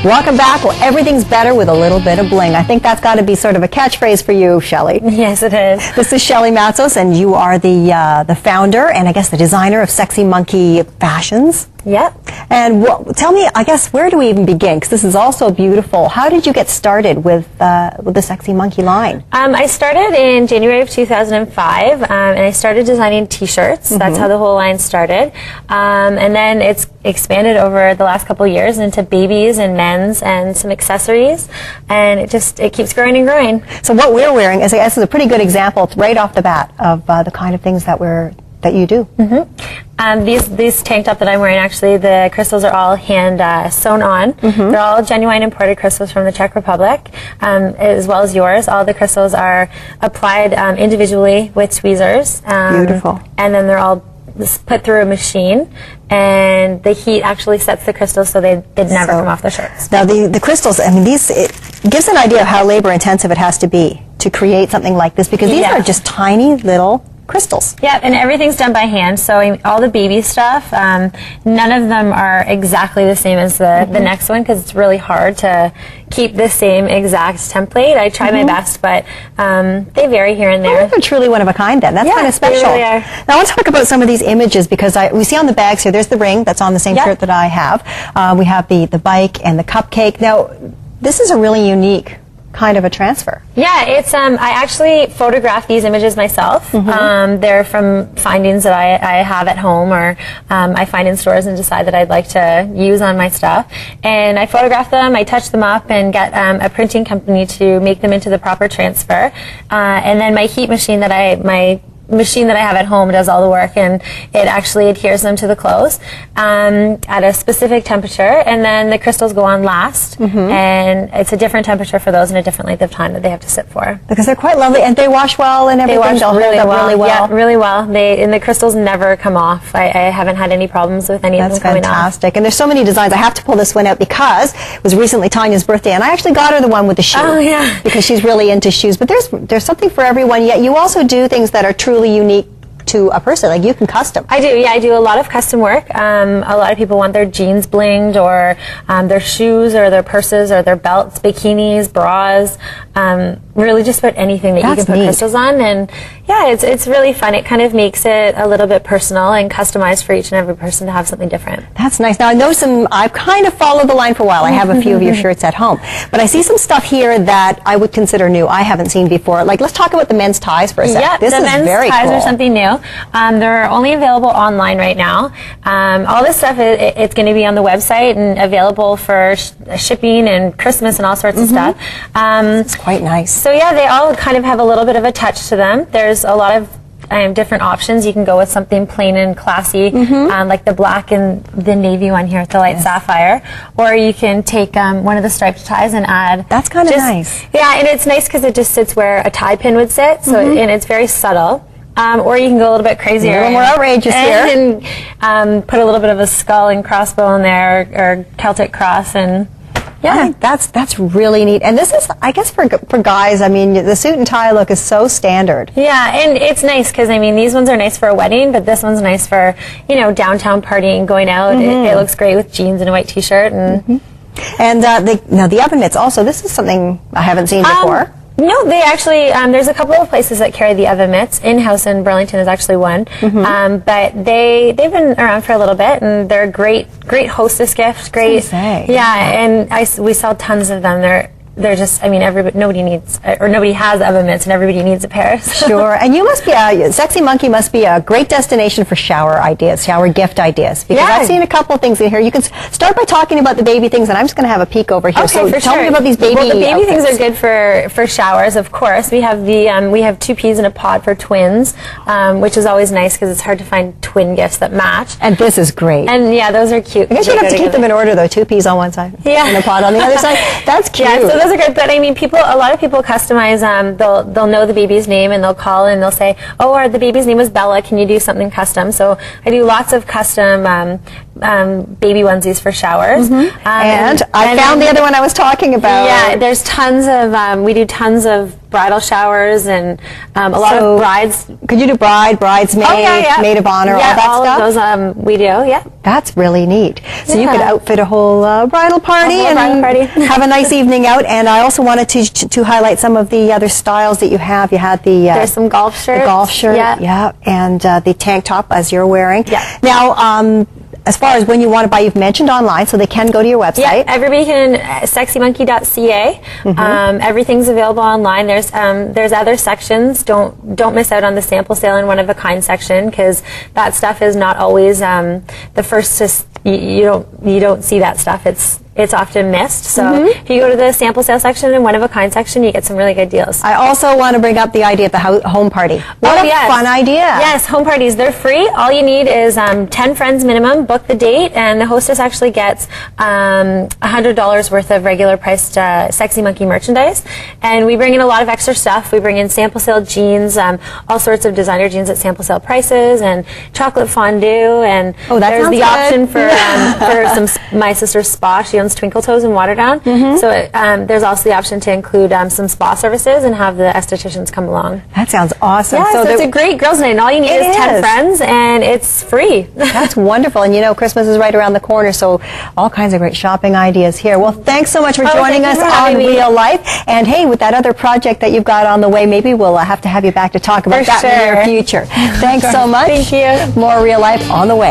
Welcome back. Well, everything's better with a little bit of bling. I think that's got to be sort of a catchphrase for you, Shelley. Yes, it is. This is Shelley Matzos, and you are the founder and I guess the designer of Sexymonkey Fashions. Yep. And tell me, I guess, where do we even begin? Because this is all so beautiful. How did you get started with the Sexymonkey line? I started in January of 2005, and I started designing T-shirts. That's how the whole line started. And then it's expanded over the last couple of years into babies and men's and some accessories, and it keeps growing and growing. So what we're wearing is, I guess, is a pretty good example right off the bat of the kind of things that you do. These tank top that I'm wearing, actually, the crystals are all hand sewn on. They're all genuine imported crystals from the Czech Republic, as well as yours. All the crystals are applied individually with tweezers. Beautiful. And then they're all put through a machine, and the heat actually sets the crystals so they'd never come off the shirts. Now the crystals, I mean, it gives an idea of how labor intensive it has to be to create something like this, because these are just tiny little crystals. Yeah, and everything's done by hand, so all the baby stuff, none of them are exactly the same as the next one, because it's really hard to keep the same exact template. I try my best, but they vary here and there. Well, they're truly one of a kind then. That's kind of special. They really are. Now I want to talk about some of these images, because we see on the bags here, there's the ring that's on the same shirt that I have. We have the bike and the cupcake. Now, this is a really unique kind of a transfer. Yeah, it's I actually photographed these images myself. They're from findings that I have at home, or I find in stores and decide that I'd like to use on my stuff. And I photograph them, I touch them up, and get a printing company to make them into the proper transfer. And then my heat machine my machine that I have at home does all the work, and it actually adheres them to the clothes at a specific temperature, and then the crystals go on last, and it's a different temperature for those and a different length of time that they have to sit for. Because they're quite lovely, and they wash well and everything. They wash really well. Yeah, really well. And the crystals never come off. I haven't had any problems with any of them coming off. That's fantastic. And there's so many designs. I have to pull this one out because it was recently Tanya's birthday, and I actually got her the one with the shoe. Oh, yeah. Because she's really into shoes. But there's something for everyone, yet you also do things that are truly unique to a person. Like, you can custom. I do, yeah. I do a lot of custom work. A lot of people want their jeans blinged, or their shoes, or their purses, or their belts, bikinis, bras, really just about anything that you can put crystals on. And yeah, it's really fun. It kind of makes it a little bit personal and customized for each and every person to have something different. That's nice. Now, I know I've kind of followed the line for a while. I have a few of your shirts at home, but I see some stuff here that I would consider new. I haven't seen before. Like, let's talk about the men's ties for a second. Yeah, this is very cool. The men's ties are something new. They're only available online right now. All this stuff, it's going to be on the website and available for shipping and Christmas and all sorts of stuff. It's quite nice. So yeah, they all kind of have a little bit of a touch to them. There's a lot of different options. You can go with something plain and classy, like the black and the navy one here with the light sapphire, or you can take one of the striped ties and add. That's kind of nice. Yeah, and it's nice because it just sits where a tie pin would sit, so and it's very subtle. Or you can go a little bit crazier, a little more outrageous here, and put a little bit of a skull and crossbow in there, or Celtic cross, and yeah, that's really neat. And this is, I guess, for guys. I mean, the suit and tie look is so standard. Yeah, and it's nice because, I mean, these ones are nice for a wedding, but this one's nice for, downtown partying, going out. It looks great with jeans and a white T-shirt. And and now the oven mitts also. This is something I haven't seen before. No, they actually, there's a couple of places that carry the oven mitts. In-house in Burlington is actually one. But they've been around for a little bit, and they're a great hostess gift. Great. Yeah, and we sell tons of them. They're just, I mean, nobody has oven mitts, and everybody needs a pair. So. Sure, and you must be, Sexymonkey must be a great destination for shower gift ideas, because I've seen a couple of things in here. You can start by talking about the baby things, and I'm just going to have a peek over here. Okay, so tell me about these baby Well, the baby outfits. things are good for showers, of course. We have we have 2 peas in a pod for twins, which is always nice because it's hard to find twin gifts that match. And this is great. And yeah, those are cute. I guess you have to keep them in order, though. 2 peas on one side, and a pod on the other side. That's cute. Yeah, so those are good. But I mean, a lot of people customize. They'll know the baby's name, and they'll call and they'll say, "Oh, the baby's name was Bella. Can you do something custom?" So I do lots of custom baby onesies for showers. And I found the other one I was talking about. Yeah, there's tons of. We do tons of bridal showers and a lot of brides. Could you do bride, bridesmaid, maid of honor, all that stuff? All of those we do, yeah. That's really neat. So you could outfit a whole bridal party and have a nice evening out. And I also wanted to highlight some of the other styles that you have. You had there's some golf shirts. The golf shirt, and the tank top as you're wearing. Yeah. Now, as far as when you want to buy, you've mentioned online, so they can go to your website. Yeah, everybody can, sexymonkey.ca. Everything's available online. There's other sections. Don't miss out on the sample sale and one-of-a-kind section, because that stuff is not always the first to, you don't see that stuff. It's often missed. So if you go to the sample sale section and one-of-a-kind section, you get some really good deals. I also want to bring up the idea of the home party. What a fun idea. Yes, home parties. They're free. All you need is 10 friends minimum. Book the date, and the hostess actually gets $100 worth of regular priced Sexymonkey merchandise. And we bring in a lot of extra stuff. We bring in sample sale jeans, all sorts of designer jeans at sample sale prices, and chocolate fondue. And there's the option for my sister's spa. She owns Twinkle Toes in Waterdown. So there's also the option to include some spa services and have the estheticians come along. That sounds awesome. Yeah, so it's a great girls' night. And all you need is 10 friends, and it's free. That's wonderful. And you know, Christmas is right around the corner, so all kinds of great shopping ideas here. Well, thanks so much for joining us on Real Life. And hey, with that other project that you've got on the way, maybe we'll have to have you back to talk about that in the near future. Thanks so much. Thank you. More Real Life on the way.